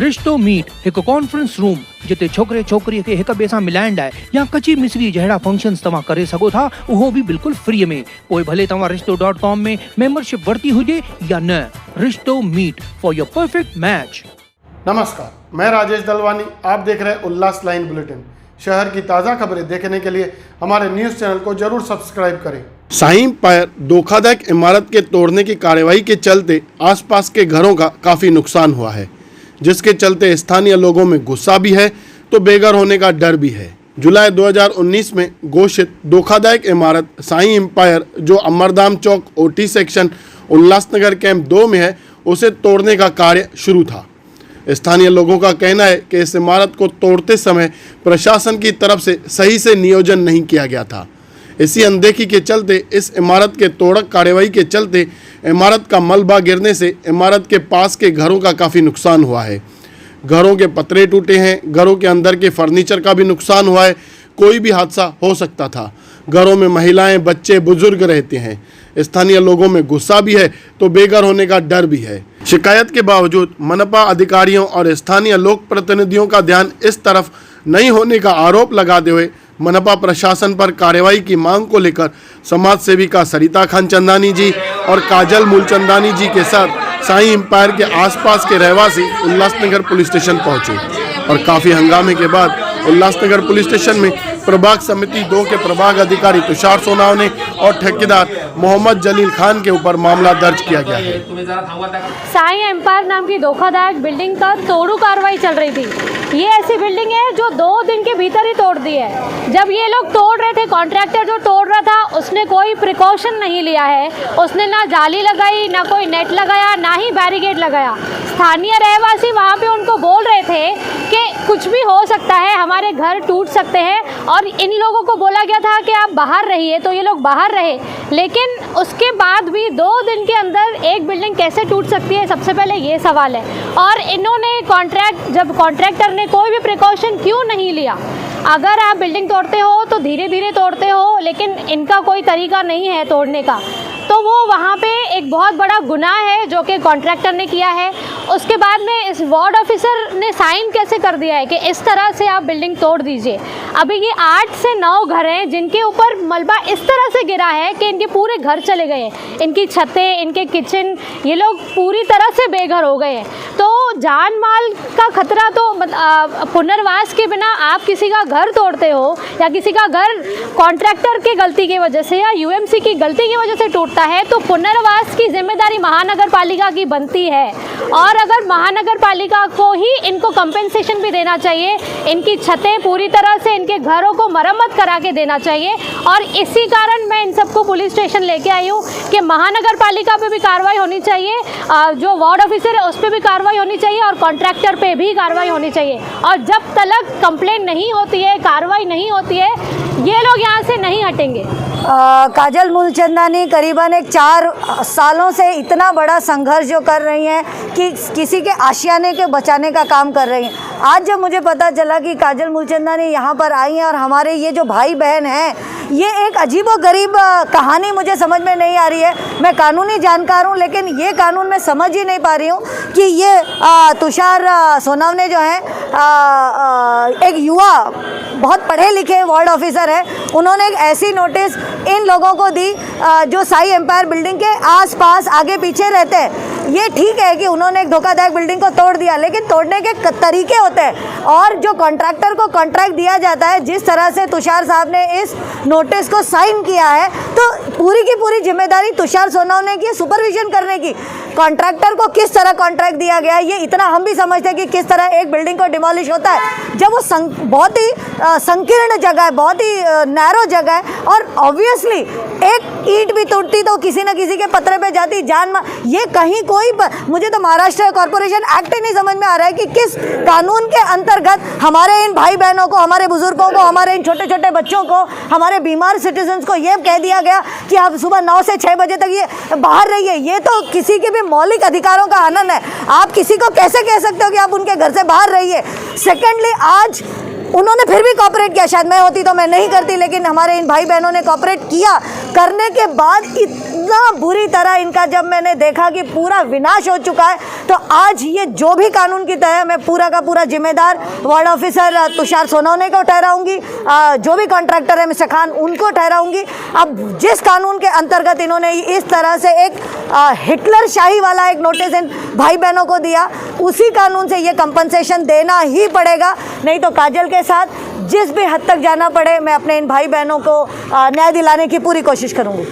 रिश्तो मीट एक conference room जिते छोकरे छोकरी के एक ॿिए सां मिलाइण लाइ या कची मिसरी जहिड़ा फंक्शन्स तव्हां करे सघो था, उहो भी बिल्कुल फ्री में। पोइ भले तव्हां रिश्तो.com में मेंबरशिप वरती हुजे या न। रिश्तो meet for your perfect match. नमस्कार, मैं राजेश दलवानी। आप देख रहे हैं उल्लास लाइन बुलेटिन। शहर की ताज़ा खबरें देखने के लिए हमारे न्यूज़ चैनल को जरूर सब्सक्राइब करें। शाही एम्पायर धोखाधयक इमारत के तोड़ने की कार्रवाई के चलते आसपास के घरों का काफ़ी नुकसान हुआ है, जिसके चलते स्थानीय लोगों में गुस्सा भी है तो बेघर होने का डर भी है। जुलाई 2019 में घोषित धोखाधयक इमारत शाही एम्पायर जो अमरधाम चौक ओटी सेक्शन उल्लासनगर कैंप 2 में है, उसे तोड़ने का कार्य शुरू था। स्थानीय लोगों का कहना है कि इस इमारत को तोड़ते समय प्रशासन की तरफ से सही से नियोजन नहीं किया गया था। इसी अनदेखी के चलते इस इमारत के तोड़क कार्रवाई के चलते इमारत का मलबा गिरने से इमारत के पास के घरों का काफ़ी नुकसान हुआ है। घरों के पतरे टूटे हैं, घरों के अंदर के फर्नीचर का भी नुकसान हुआ है। कोई भी हादसा हो सकता था। घरों में महिलाएं, बच्चे, बुजुर्ग रहते हैं। स्थानीय लोगों में गुस्सा भी है तो बेघर होने का डर भी है। शिकायत के बावजूद मनपा अधिकारियों और स्थानीय लोक प्रतिनिधियों का ध्यान इस तरफ नहीं होने का आरोप लगाते हुए मनपा प्रशासन पर कार्रवाई की मांग को लेकर समाज सेविका सरिता खान चंदानी जी और काजल मूलचंदानी जी के साथ शाही एम्पायर के आसपास के रहवासी उल्लासनगर पुलिस स्टेशन पहुंचे और काफ़ी हंगामे के बाद उल्लासनगर पुलिस स्टेशन में प्रभाग समिति 2 के प्रभाग अधिकारी तुषार सोनावने और ठेकेदार मोहम्मद जलील खान के ऊपर मामला दर्ज किया गया है। शाही एम्पायर नाम की धोखाधयक बिल्डिंग का तोड़ू कार्रवाई चल रही थी। ये ऐसी बिल्डिंग है जो 2 दिन के भीतर ही तोड़ दी है। जब ये लोग तोड़ रहे थे, कॉन्ट्रैक्टर जो तोड़ रहा था उसने कोई प्रिकॉशन नहीं लिया है। उसने ना जाली लगाई, ना कोई नेट लगाया, ना ही बैरिकेड लगाया। स्थानीय रहवासी वहाँ पे उनको बोल रहे थे कि कुछ भी हो सकता है, हमारे घर टूट सकते हैं, और इन लोगों को बोला गया था कि आप बाहर रहिए, तो ये लोग बाहर रहे। लेकिन उसके बाद भी 2 दिन के अंदर एक बिल्डिंग कैसे टूट सकती है, सबसे पहले ये सवाल है। और इन्होंने जब कॉन्ट्रैक्टर ने कोई भी प्रिकॉशन क्यों नहीं लिया? अगर आप बिल्डिंग तोड़ते हो तो धीरे धीरे तोड़ते हो, लेकिन इनका कोई तरीका नहीं है तोड़ने का, तो वो वहाँ पे एक बहुत बड़ा गुनाह है जो कि कॉन्ट्रैक्टर ने किया है। उसके बाद में इस वार्ड ऑफिसर ने साइन कैसे कर दिया है कि इस तरह से आप बिल्डिंग तोड़ दीजिए। अभी ये 8 से 9 घर हैं जिनके ऊपर मलबा इस तरह से गिरा है कि इनके पूरे घर चले गए हैं। इनकी छतें, इनके किचन, ये लोग पूरी तरह से बेघर हो गए हैं। तो जान माल का खतरा तो पुनर्वास के बिना आप किसी का घर तोड़ते हो या किसी का घर कॉन्ट्रैक्टर की गलती की वजह से या यूएमसी की गलती की वजह से टूटता है, तो पुनर्वास की जिम्मेदारी महानगर पालिका की बनती है। और अगर महानगर पालिका को ही इनको कंपेंसेशन भी देना चाहिए, इनकी छतें पूरी तरह से, इनके घरों को मरम्मत करा के देना चाहिए। और इसी कारण मैं इन सबको पुलिस स्टेशन लेके आई हूँ कि महानगर पालिका पे भी कार्रवाई होनी चाहिए, जो वार्ड ऑफिसर है उस पर भी कार्रवाई होनी चाहिए और कॉन्ट्रैक्टर पे भी कार्रवाई होनी चाहिए। और जब तक कंप्लेंट नहीं होती है, कार्रवाई नहीं होती है, ये लोग यहाँ से नहीं हटेंगे। काजल मूलचंदानी करीबन 4 सालों से इतना बड़ा संघर्ष जो कर रही हैं कि किसी के आशियाने के बचाने का काम कर रही हैं। आज जब मुझे पता चला कि काजल मूलचंदानी यहाँ पर आई हैं और हमारे ये जो भाई बहन हैं, ये एक अजीबोगरीब कहानी मुझे समझ में नहीं आ रही है। मैं कानूनी जानकार हूँ, लेकिन ये कानून मैं समझ ही नहीं पा रही हूँ कि ये तुषार सोनावने जो हैं एक युवा बहुत पढ़े लिखे वार्ड ऑफिसर है, उन्होंने एक ऐसी नोटिस इन लोगों को दी जो शाही एम्पायर बिल्डिंग के आसपास आगे पीछे रहते हैं। ये ठीक है कि उन्होंने एक धोखाधयक बिल्डिंग को तोड़ दिया, लेकिन तोड़ने के तरीके होते हैं और जो कॉन्ट्रैक्टर को कॉन्ट्रैक्ट दिया जाता है, जिस तरह से तुषार साहब ने इस नोटिस को साइन किया है, तो पूरी की पूरी जिम्मेदारी तुषार सोनावने की सुपरविजन करने की। कॉन्ट्रैक्टर को किस तरह कॉन्ट्रैक्ट दिया गया है, ये इतना हम भी समझते हैं कि किस तरह एक बिल्डिंग को डिमोलिश होता है जब वो बहुत ही संकीर्ण जगह है, बहुत ही नैरो जगह है, और ऑब्वियसली एक ईंट भी टूटती तो किसी न किसी के पत्रे पे जाती जान। ये कहीं कोई मुझे तो महाराष्ट्र कॉर्पोरेशन एक्ट ही नहीं समझ में आ रहा है कि किस कानून के अंतर्गत हमारे इन भाई बहनों को, हमारे बुजुर्गों को, हमारे इन छोटे छोटे बच्चों को, हमारे बीमार सिटीजन्स को ये कह दिया गया कि आप सुबह 9 से 6 बजे तक ये बाहर रहिए। ये तो किसी के भी मौलिक अधिकारों का हनन है। आप किसी को कैसे कह सकते हो कि आप उनके घर से बाहर रहिए? सेकेंडली, आज उन्होंने फिर भी कॉपरेट किया। शायद मैं होती तो मैं नहीं करती, लेकिन हमारे इन भाई बहनों ने कॉपरेट किया करने के बाद इतना बुरी तरह इनका जब मैंने देखा कि पूरा विनाश हो चुका है, तो आज ये जो भी कानून की तय है, मैं पूरा का पूरा जिम्मेदार वार्ड ऑफिसर तुषार सोनवणे को ठहराऊंगी, जो भी कॉन्ट्रैक्टर है मिस्टर खान उनको ठहराऊंगी। अब जिस कानून के अंतर्गत इन्होंने इस तरह से एक हिटलर शाही वाला एक नोटिस इन भाई बहनों को दिया, उसी कानून से ये कंपनसेशन देना ही पड़ेगा, नहीं तो काजल के साथ जिस भी हद तक जाना पड़े मैं अपने इन भाई बहनों को न्याय दिलाने की पूरी कोशिश करूंगी।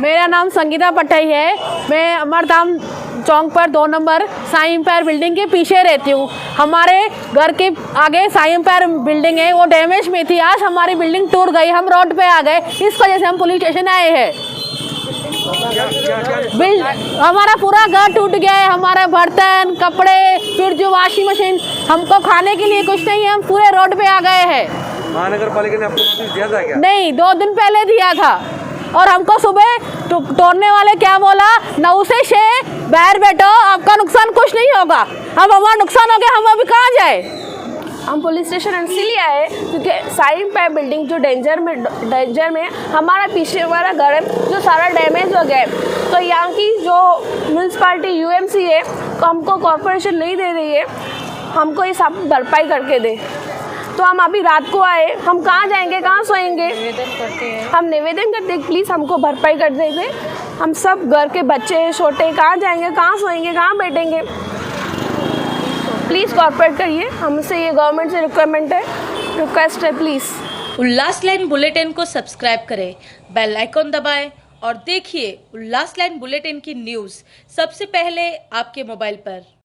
मेरा नाम संगीता पटाई है। मैं अमरधाम चौक पर 2 नंबर साईं एम्पायर बिल्डिंग के पीछे रहती हूँ। हमारे घर के आगे साईं एम्पायर बिल्डिंग है, वो डैमेज में थी। आज हमारी बिल्डिंग टूट गई, हम रोड पे आ गए, इस वजह से हम पुलिस स्टेशन आए हैं। हमारा पूरा घर टूट गया है, हमारा बर्तन, कपड़े, फिर जो वॉशिंग मशीन, हमको खाने के लिए कुछ नहीं है, हम पूरे रोड पे आ गए हैं। महानगर पालिका ने आपको नोटिस दिया था क्या? नहीं, 2 दिन पहले दिया था। और हमको सुबह तोड़ने वाले क्या बोला, 9 से 6 बाहर बैठो, आपका नुकसान कुछ नहीं होगा। अब हमारा नुकसान हो गया, हम अभी कहाँ जाए? हम पुलिस स्टेशन इसलिए आए क्योंकि साईं एम्पायर बिल्डिंग जो डेंजर में हमारा पीछे हमारा घर है जो सारा डैमेज हो गया है। तो यहाँ की जो म्यूनसिपाल्टी यूएमसी है तो हमको कॉरपोरेशन नहीं दे रही है, हमको ये सब भरपाई करके दे। तो हम अभी रात को आए, हम कहाँ जाएंगे, कहाँ सोएंगे? हम निवेदन करते हैं प्लीज़ हमको भरपाई कर देते। हम सब घर के बच्चे छोटे कहाँ जाएंगे, कहाँ सोएंगे, कहाँ बैठेंगे? प्लीज़ कॉर्पोरेट करिए, हमसे ये गवर्नमेंट से रिक्वायरमेंट है, रिक्वेस्ट है प्लीज़। उल्लास लाइन बुलेटिन को सब्सक्राइब करें, बेल आइकॉन दबाएं और देखिए उल्लास लाइन बुलेटिन की न्यूज़ सबसे पहले आपके मोबाइल पर।